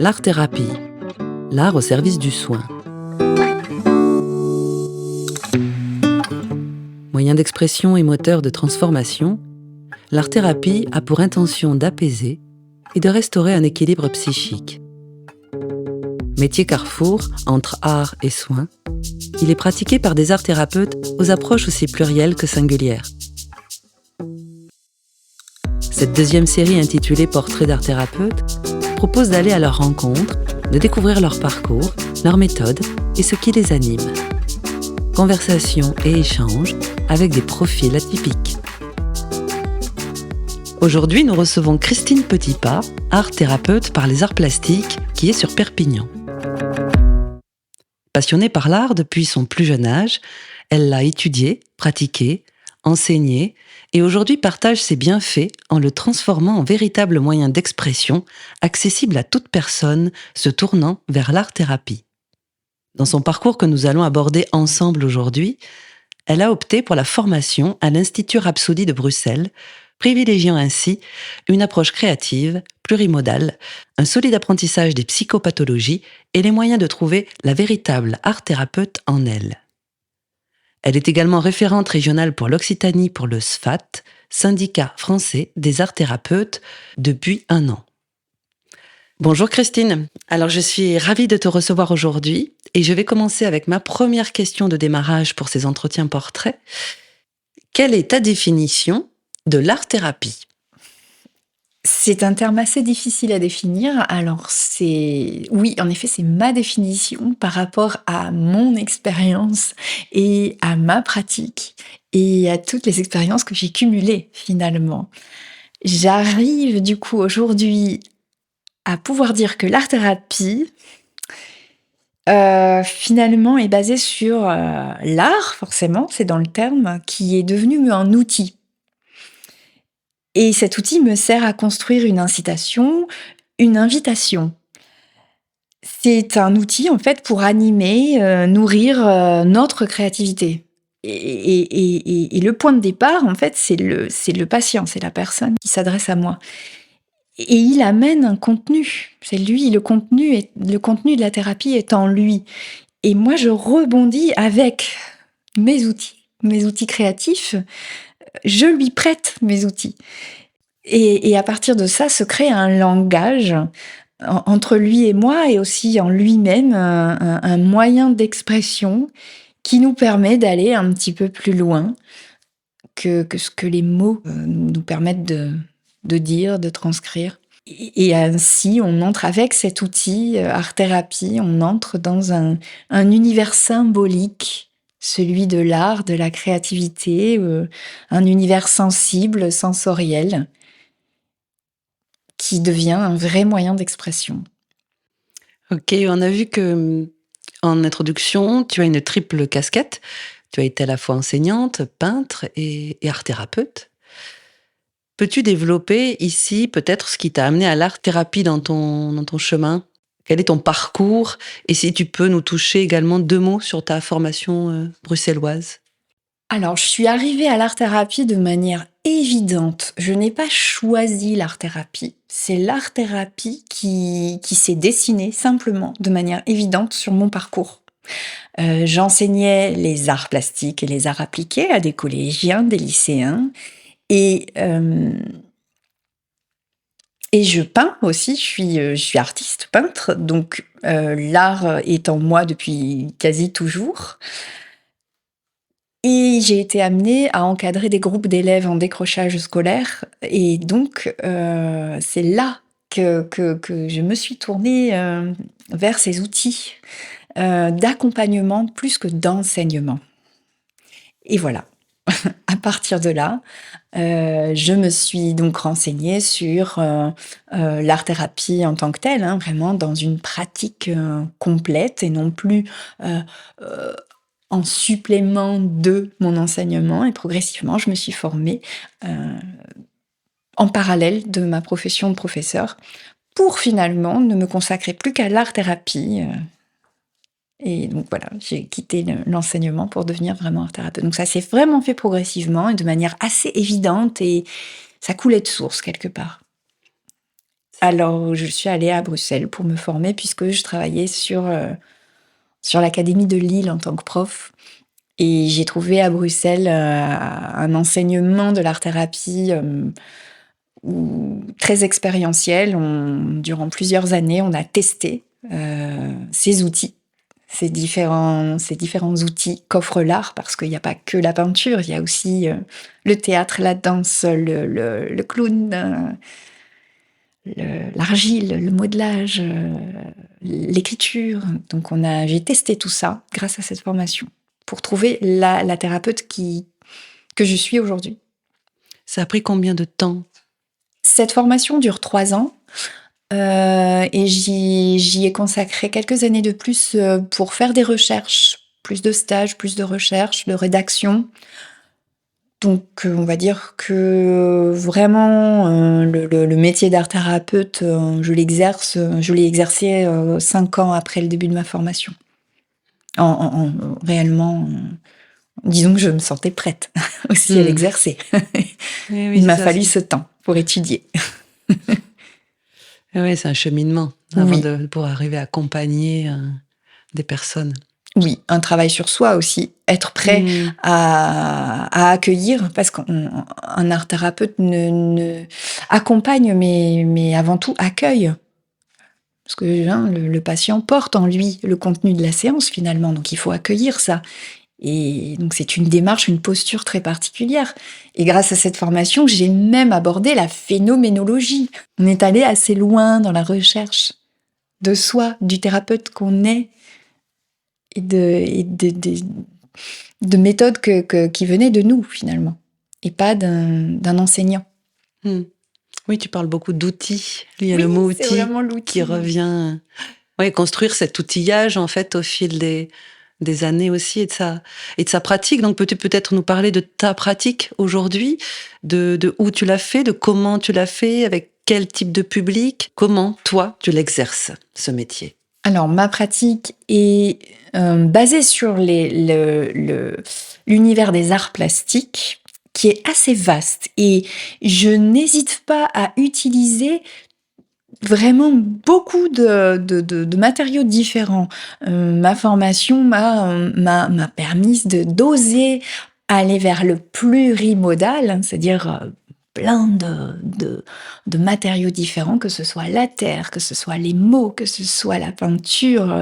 l'art-thérapie, l'art au service du soin. Moyen d'expression et moteur de transformation, l'art-thérapie a pour intention d'apaiser et de restaurer un équilibre psychique. Métier carrefour entre art et soin, il est pratiqué par des art-thérapeutes aux approches aussi plurielles que singulières. Cette deuxième série intitulée Portrait d'art-thérapeute propose d'aller à leur rencontre, de découvrir leur parcours, leurs méthodes et ce qui les anime. Conversations et échanges avec des profils atypiques. Aujourd'hui, nous recevons Christine Petitpas, art-thérapeute par les arts plastiques, qui est sur Perpignan. Passionnée par l'art depuis son plus jeune âge, elle l'a étudié, pratiqué, enseigné et aujourd'hui partage ses bienfaits en le transformant en véritable moyen d'expression accessible à toute personne se tournant vers l'art-thérapie. Dans son parcours que nous allons aborder ensemble aujourd'hui, elle a opté pour la formation à l'Institut Rhapsody de Bruxelles, privilégiant ainsi une approche créative, plurimodale, un solide apprentissage des psychopathologies et les moyens de trouver la véritable art-thérapeute en elle. Elle est également référente régionale pour l'Occitanie pour le SFAT, syndicat français des arts-thérapeutes, depuis 1 an. Bonjour Christine, alors je suis ravie de te recevoir aujourd'hui et je vais commencer avec ma première question de démarrage pour ces entretiens portraits. Quelle est ta définition de l'art-thérapie ? C'est un terme assez difficile à définir. Alors oui, en effet, c'est ma définition par rapport à mon expérience et à ma pratique et à toutes les expériences que j'ai cumulées finalement. J'arrive du coup aujourd'hui à pouvoir dire que l'art-thérapie, finalement est basée sur l'art, forcément, c'est dans le terme, qui est devenu un outil. Et cet outil me sert à construire une incitation, une invitation. C'est un outil, en fait, pour animer, nourrir, notre créativité. Et le point de départ, en fait, c'est le patient, c'est la personne qui s'adresse à moi. Et il amène un contenu. C'est lui, le contenu de la thérapie est en lui. Et moi, je rebondis avec mes outils créatifs, je lui prête mes outils. Et à partir de ça, se crée un langage entre lui et moi et aussi en lui-même, un moyen d'expression qui nous permet d'aller un petit peu plus loin que ce que les mots nous permettent de dire, de transcrire. Et ainsi, on entre avec cet outil art-thérapie, on entre dans un univers symbolique, celui de l'art, de la créativité, un univers sensible, sensoriel, qui devient un vrai moyen d'expression. Ok, on a vu que en introduction, tu as une triple casquette. Tu as été à la fois enseignante, peintre et art-thérapeute. Peux-tu développer ici peut-être ce qui t'a amené à l'art-thérapie dans ton chemin ? Quel est ton parcours ? Et si tu peux nous toucher également 2 mots sur ta formation bruxelloise. Alors, je suis arrivée à l'art-thérapie de manière évidente. Je n'ai pas choisi l'art-thérapie. C'est l'art-thérapie qui s'est dessinée simplement, de manière évidente, sur mon parcours. J'enseignais les arts plastiques et les arts appliqués à des collégiens, des lycéens. Et je peins aussi, je suis artiste peintre, donc l'art est en moi depuis quasi toujours. Et j'ai été amenée à encadrer des groupes d'élèves en décrochage scolaire et donc c'est là que je me suis tournée, vers ces outils, d'accompagnement plus que d'enseignement. Et voilà, à partir de là, je me suis donc renseignée sur, l'art-thérapie en tant que telle, hein, vraiment dans une pratique, complète et non plus, heu, en supplément de mon enseignement et progressivement, je me suis formée, en parallèle de ma profession de professeur pour finalement ne me consacrer plus qu'à l'art-thérapie, et donc voilà, j'ai quitté l'enseignement pour devenir vraiment art-thérapeute. Donc ça s'est vraiment fait progressivement et de manière assez évidente et ça coulait de source quelque part. Alors, je suis allée à Bruxelles pour me former puisque je travaillais sur l'académie de Lille en tant que prof et j'ai trouvé à Bruxelles, un enseignement de l'art-thérapie, très expérientiel. Durant plusieurs années, on a testé, ces outils, ces différents outils qu'offre l'art parce qu'il n'y a pas que la peinture, il y a aussi, le théâtre, la danse, le clown, l'argile, le modelage, l'écriture. Donc j'ai testé tout ça grâce à cette formation pour trouver la thérapeute que je suis aujourd'hui. Ça a pris combien de temps? Cette formation dure 3 ans, et j'y ai consacré quelques années de plus, pour faire des recherches, plus de stages, plus de recherches, de rédaction. Donc, on va dire que vraiment, le métier d'art thérapeute, je l'ai exercé, 5 ans après le début de ma formation. Réellement, disons que je me sentais prête aussi à Hmm. l'exercer. Oui, oui, Il c'est m'a ça. fallu ce temps pour étudier. Oui, c'est un cheminement avant Oui, pour arriver à accompagner des personnes. oui, un travail sur soi aussi, être prêt Hmm. à accueillir parce qu'un art thérapeute ne accompagne mais avant tout accueille. Parce que, hein, le patient porte en lui le contenu de la séance finalement, donc il faut accueillir ça et donc c'est une démarche, une posture très particulière et grâce à cette formation, j'ai même abordé la phénoménologie. On est allé assez loin dans la recherche de soi, du thérapeute qu'on est et de méthodes qui venaient de nous finalement et pas d'un enseignant. Hmm. Oui, tu parles beaucoup d'outils. Il y a Oui, le mot c'est outil vraiment qui l'outil. revient. Oui, construire cet outillage en fait au fil des années aussi et de sa pratique. Donc peux-tu peut-être nous parler de ta pratique aujourd'hui, de où tu l'as fait, de comment tu l'as fait, avec quel type de public, comment toi tu l'exerces ce métier. Alors, ma pratique est basée sur l'univers des arts plastiques, qui est assez vaste. Et je n'hésite pas à utiliser vraiment beaucoup de matériaux différents. Ma formation m'a permis d'oser aller vers le plurimodal, c'est-à-dire plein de matériaux différents, que ce soit la terre, que ce soit les mots, que ce soit la peinture,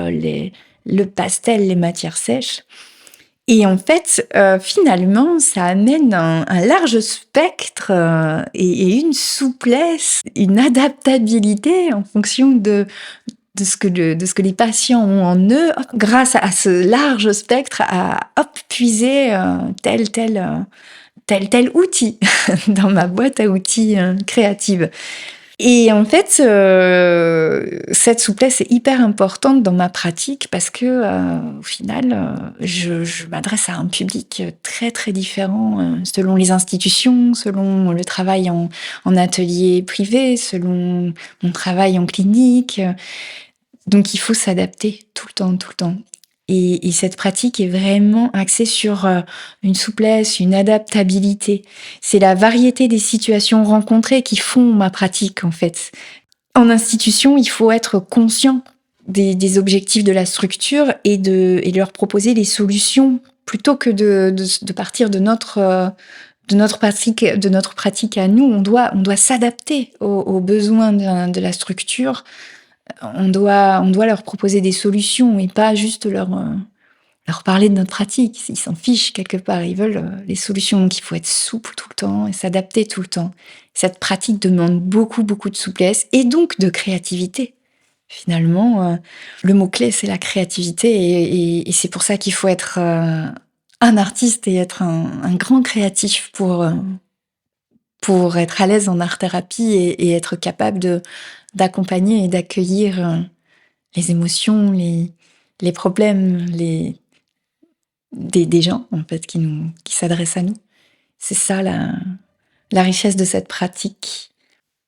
le pastel, les matières sèches. Et en fait, finalement, ça amène un large spectre, et une souplesse, une adaptabilité en fonction de ce que les patients ont en eux, hop, grâce à ce large spectre, à hop, puiser, tel outil dans ma boîte à outils, créative. Et en fait, cette souplesse est hyper importante dans ma pratique parce que, au final, je m'adresse à un public, très, très différent, selon les institutions, selon le travail en atelier privé, selon mon travail en clinique, donc il faut s'adapter tout le temps, tout le temps. Et cette pratique est vraiment axée sur, une souplesse, une adaptabilité. C'est la variété des situations rencontrées qui font ma pratique, en fait. En institution, il faut être conscient des objectifs de la structure et de leur proposer des solutions plutôt que de partir de notre pratique à nous. On doit s'adapter aux besoins de la structure. On doit leur proposer des solutions et pas juste leur parler de notre pratique. Ils s'en fichent quelque part. Ils veulent les solutions. Donc il faut être souple tout le temps et s'adapter tout le temps. Cette pratique demande beaucoup, beaucoup de souplesse et donc de créativité. Finalement, le mot-clé, c'est la créativité et c'est pour ça qu'il faut être un artiste et être un grand créatif pour être à l'aise en art-thérapie et être capable d'accompagner et d'accueillir les émotions, les problèmes des gens, en fait, qui s'adressent à nous. C'est ça la richesse de cette pratique.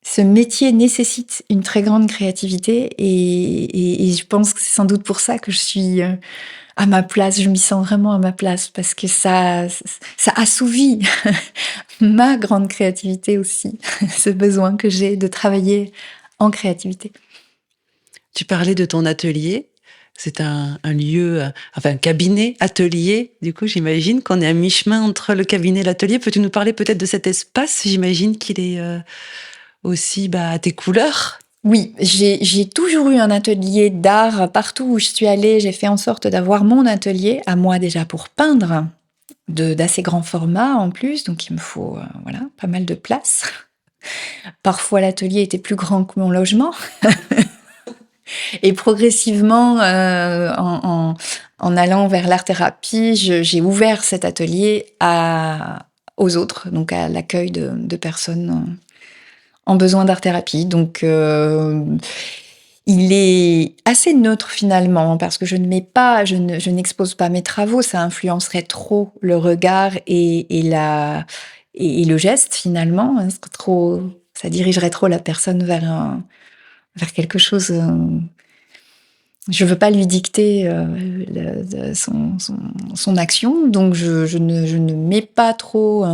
Ce métier nécessite une très grande créativité et je pense que c'est sans doute pour ça que je suis à ma place. Je m'y sens vraiment à ma place parce que ça assouvit ma grande créativité aussi, ce besoin que j'ai de travailler en créativité. Tu parlais de ton atelier. C'est un lieu, enfin un cabinet, atelier. Du coup, j'imagine qu'on est à mi-chemin entre le cabinet et l'atelier. Peux-tu nous parler peut-être de cet espace? J'imagine qu'il est aussi à tes couleurs. Oui, j'ai toujours eu un atelier d'art partout où je suis allée. J'ai fait en sorte d'avoir mon atelier à moi déjà pour peindre, d'assez grand format en plus, donc il me faut voilà, pas mal de place. Parfois l'atelier était plus grand que mon logement. Et progressivement, en allant vers l'art-thérapie, j'ai ouvert cet atelier aux autres, donc à l'accueil de personnes en besoin d'art-thérapie. Donc, il est assez neutre finalement, parce que je n'expose pas mes travaux, ça influencerait trop le regard et le geste finalement, hein, ça dirigerait trop la personne vers quelque chose. Je veux pas lui dicter son action, donc je ne mets pas trop.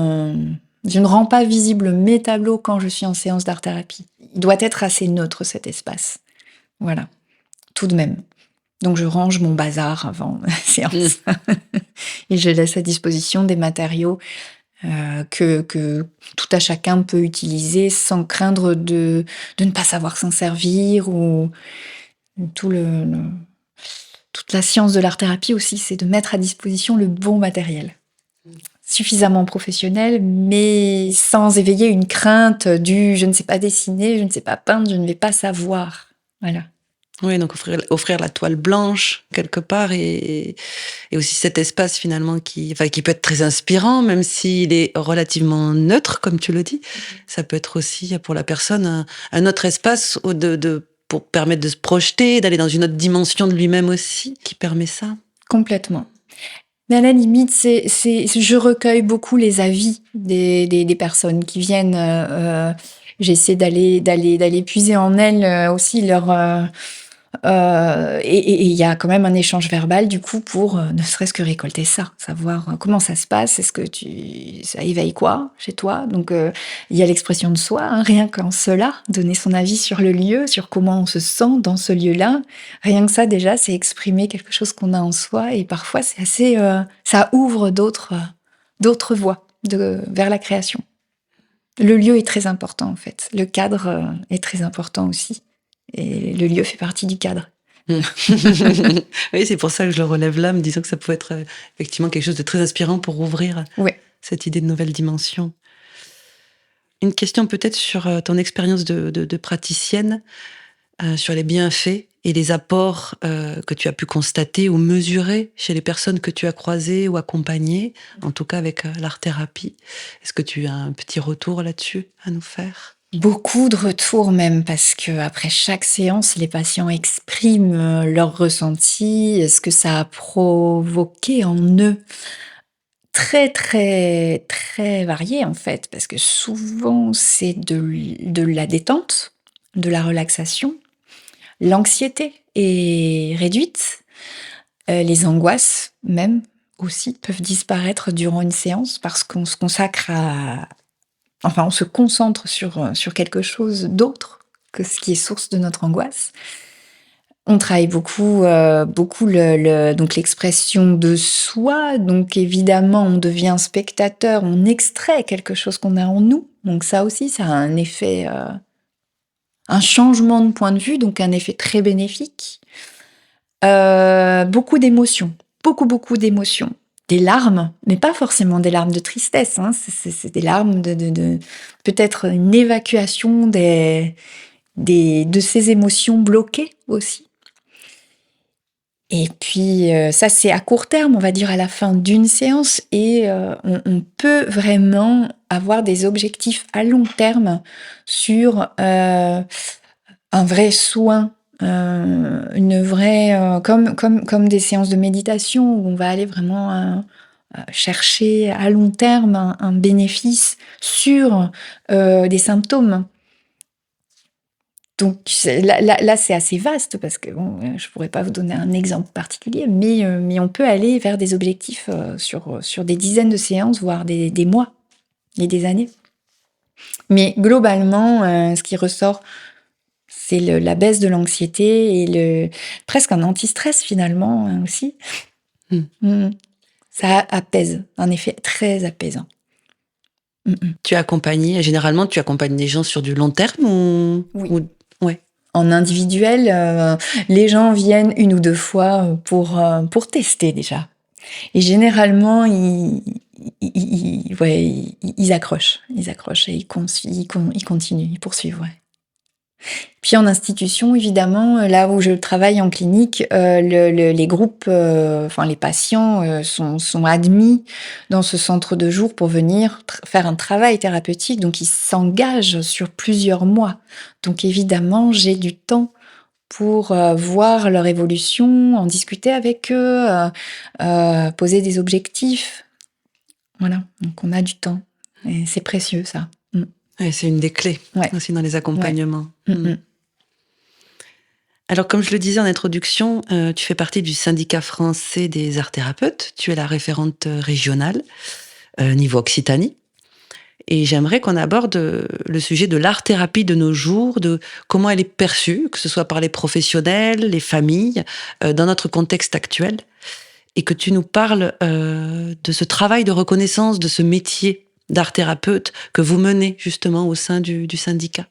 Je ne rends pas visible mes tableaux quand je suis en séance d'art-thérapie. Il doit être assez neutre cet espace. Voilà, tout de même. Donc je range mon bazar avant la séance et je laisse à disposition des matériaux que tout à chacun peut utiliser sans craindre de ne pas savoir s'en servir ou toute la science de l'art-thérapie aussi, c'est de mettre à disposition le bon matériel. Suffisamment professionnel, mais sans éveiller une crainte du je ne sais pas dessiner, je ne sais pas peindre, je ne vais pas savoir. Voilà. Oui, donc offrir la toile blanche quelque part et aussi cet espace finalement qui peut être très inspirant, même s'il est relativement neutre, comme tu le dis. Ça peut être aussi pour la personne un autre espace pour permettre de se projeter, d'aller dans une autre dimension de lui-même aussi, qui permet ça. Complètement. Mais à la limite, je recueille beaucoup les avis des personnes qui viennent. J'essaie d'aller puiser en elles aussi et il y a quand même un échange verbal du coup pour ne serait-ce que récolter ça, savoir comment ça se passe, est-ce que ça éveille quoi chez toi. Donc il y a l'expression de soi, hein, rien qu'en cela, donner son avis sur le lieu, sur comment on se sent dans ce lieu-là, rien que ça déjà c'est exprimer quelque chose qu'on a en soi et parfois c'est assez, ça ouvre d'autres voies vers la création. Le lieu est très important en fait, le cadre est très important aussi. Et le lieu fait partie du cadre. Oui, c'est pour ça que je le relève là, me disant que ça peut être effectivement quelque chose de très inspirant pour ouvrir cette idée de nouvelle dimension. Une question peut-être sur ton expérience de praticienne, sur les bienfaits et les apports que tu as pu constater ou mesurer chez les personnes que tu as croisées ou accompagnées, en tout cas avec l'art-thérapie. Est-ce que tu as un petit retour là-dessus à nous faire ? Beaucoup de retours même, parce qu'après chaque séance, les patients expriment leurs ressentis, ce que ça a provoqué en eux. Très, très, très varié en fait, parce que souvent c'est de la détente, de la relaxation. L'anxiété est réduite, les angoisses même aussi peuvent disparaître durant une séance parce qu'on se consacre on se concentre sur quelque chose d'autre que ce qui est source de notre angoisse. On travaille beaucoup donc l'expression de soi. Donc évidemment, on devient spectateur, on extrait quelque chose qu'on a en nous. Donc ça aussi, ça a un effet, un changement de point de vue, donc un effet très bénéfique. Beaucoup d'émotions, beaucoup d'émotions. Des larmes, mais pas forcément des larmes de tristesse, hein. C'est des larmes de peut-être une évacuation de ces émotions bloquées aussi. Et puis ça, c'est à court terme, on va dire à la fin d'une séance, et on peut vraiment avoir des objectifs à long terme sur un vrai soin. Une vraie comme des séances de méditation où on va aller vraiment chercher à long terme un bénéfice sur des symptômes. Donc là c'est assez vaste parce que je pourrais pas vous donner un exemple particulier, mais on peut aller vers des objectifs sur des dizaines de séances, voire des mois et des années. Mais globalement, ce qui ressort, C'est la baisse de l'anxiété et presque un anti-stress finalement hein, aussi. Mm. Mm. Ça apaise, un effet très apaisant. Généralement, tu accompagnes les gens sur du long terme Oui. Ouais. En individuel, les gens viennent 1 ou 2 fois pour tester déjà. Et généralement, ils accrochent. Ils accrochent et ils continuent, ils poursuivent, ouais. Puis en institution, évidemment, là où je travaille en clinique, les groupes, enfin les patients sont admis dans ce centre de jour pour venir faire un travail thérapeutique, donc ils s'engagent sur plusieurs mois. Donc évidemment, j'ai du temps pour voir leur évolution, en discuter avec eux, poser des objectifs. Voilà, donc on a du temps et c'est précieux ça. Ouais, c'est une des clés Ouais. aussi dans les accompagnements. Ouais. Alors, comme je le disais en introduction, tu fais partie du syndicat français des arts thérapeutes. Tu es la référente régionale niveau Occitanie. Et j'aimerais qu'on aborde le sujet de l'art-thérapie de nos jours, de comment elle est perçue, que ce soit par les professionnels, les familles, dans notre contexte actuel. Et que tu nous parles de ce travail de reconnaissance, de ce métier d'art-thérapeute que vous menez justement au sein du syndicat.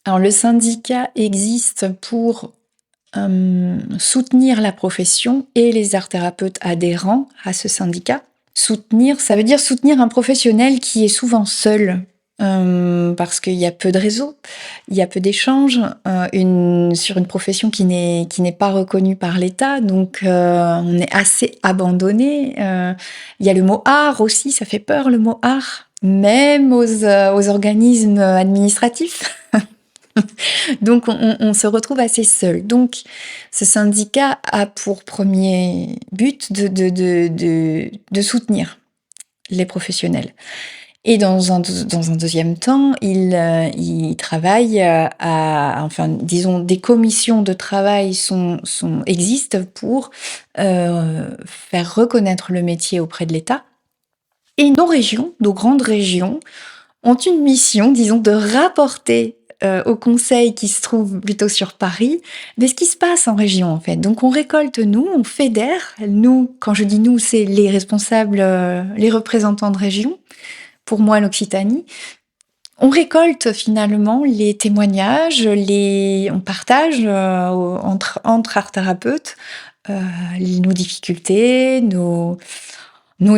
Alors le syndicat existe pour soutenir la profession et les art-thérapeutes adhérents à ce syndicat. Soutenir, ça veut dire soutenir un professionnel qui est souvent seul, parce qu'il y a peu de réseaux, il y a peu d'échanges, sur une profession qui n'est pas reconnue par l'État, donc on est assez abandonné. Il y a le mot art aussi, ça fait peur le mot art, même aux organismes administratifs. Donc on se retrouve assez seul. Donc ce syndicat a pour premier but de soutenir les professionnels. Et dans un deuxième temps, il travaille enfin disons des commissions de travail existent pour faire reconnaître le métier auprès de l'État. Et nos régions, nos grandes régions, ont une mission, disons, de rapporter au conseil qui se trouve plutôt sur Paris, de ce qui se passe en région en fait. Donc on récolte nous, on fédère, nous, quand je dis nous, c'est les responsables, les représentants de région, pour moi l'Occitanie. On récolte finalement les témoignages, on partage entre art thérapeutes nos difficultés, nos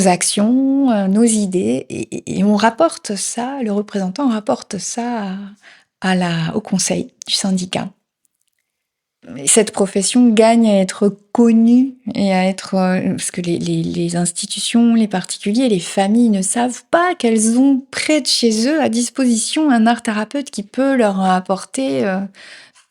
actions, nos idées, et on rapporte ça, le représentant rapporte ça au conseil du syndicat. Et cette profession gagne à être connue et à être... parce que les institutions, les particuliers, les familles ne savent pas qu'elles ont près de chez eux à disposition un art thérapeute qui peut leur apporter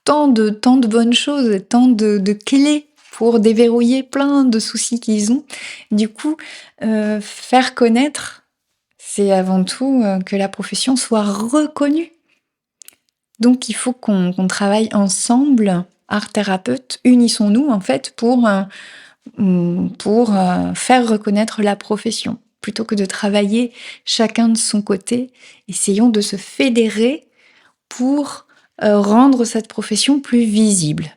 tant de bonnes choses, tant de clés pour déverrouiller plein de soucis qu'ils ont. Du coup, faire connaître, c'est avant tout que la profession soit reconnue. Donc, il faut qu'on travaille ensemble, art thérapeutes, unissons-nous en fait pour faire reconnaître la profession. Plutôt que de travailler chacun de son côté, essayons de se fédérer pour rendre cette profession plus visible.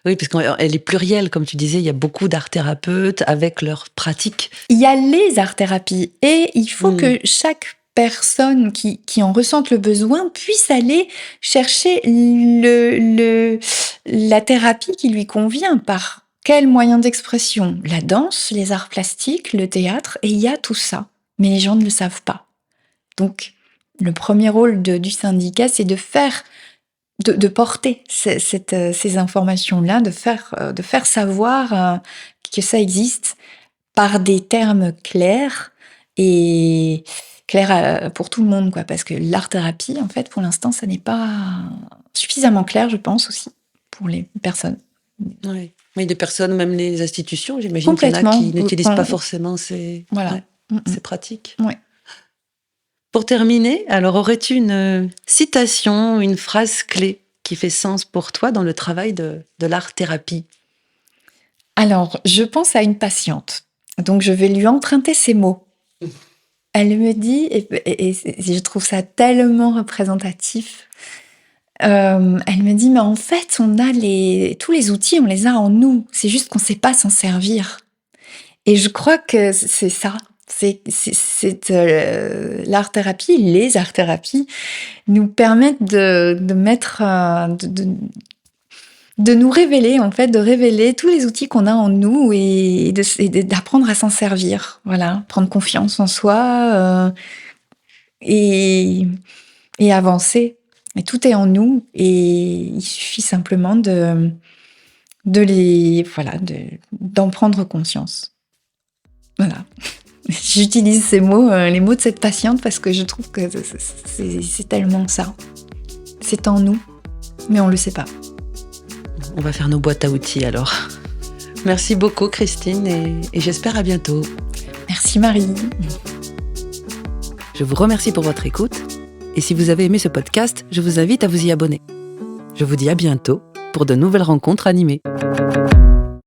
Oui, parce qu'elle est plurielle, comme tu disais, il y a beaucoup d'art-thérapeutes avec leurs pratiques. Il y a les art-thérapies et il faut que chaque personne qui en ressente le besoin puisse aller chercher la thérapie qui lui convient. Par quel moyen d'expression? La danse, les arts plastiques, le théâtre, et il y a tout ça. Mais les gens ne le savent pas. Donc, le premier rôle du syndicat, c'est de porter ces informations-là, de faire savoir que ça existe par des termes clairs et clairs pour tout le monde, quoi. Parce que l'art-thérapie, en fait, pour l'instant, ça n'est pas suffisamment clair, je pense aussi, pour les personnes. Oui, des personnes, même les institutions, j'imagine qu'il y en a qui n'utilisent pas forcément ces pratiques. Ouais. Pour terminer, alors aurais-tu une citation, une phrase clé qui fait sens pour toi dans le travail de l'art-thérapie? Alors, je pense à une patiente. Donc, je vais lui emprunter ces mots. Elle me dit, et je trouve ça tellement représentatif, Elle me dit: «Mais en fait, on a tous les outils, on les a en nous. C'est juste qu'on sait pas s'en servir». Et je crois que c'est ça. L'art-thérapie, les arts-thérapies nous permettent de mettre, de nous révéler, en fait, de révéler tous les outils qu'on a en nous et d'apprendre à s'en servir. Voilà, prendre confiance en soi, et avancer. Et tout est en nous et il suffit simplement d'en prendre conscience. Voilà. J'utilise ces mots, les mots de cette patiente parce que je trouve que c'est tellement ça. C'est en nous, mais on le sait pas. On va faire nos boîtes à outils alors. Merci beaucoup Christine et j'espère à bientôt. Merci Marie. Je vous remercie pour votre écoute et si vous avez aimé ce podcast, je vous invite à vous y abonner. Je vous dis à bientôt pour de nouvelles rencontres animées.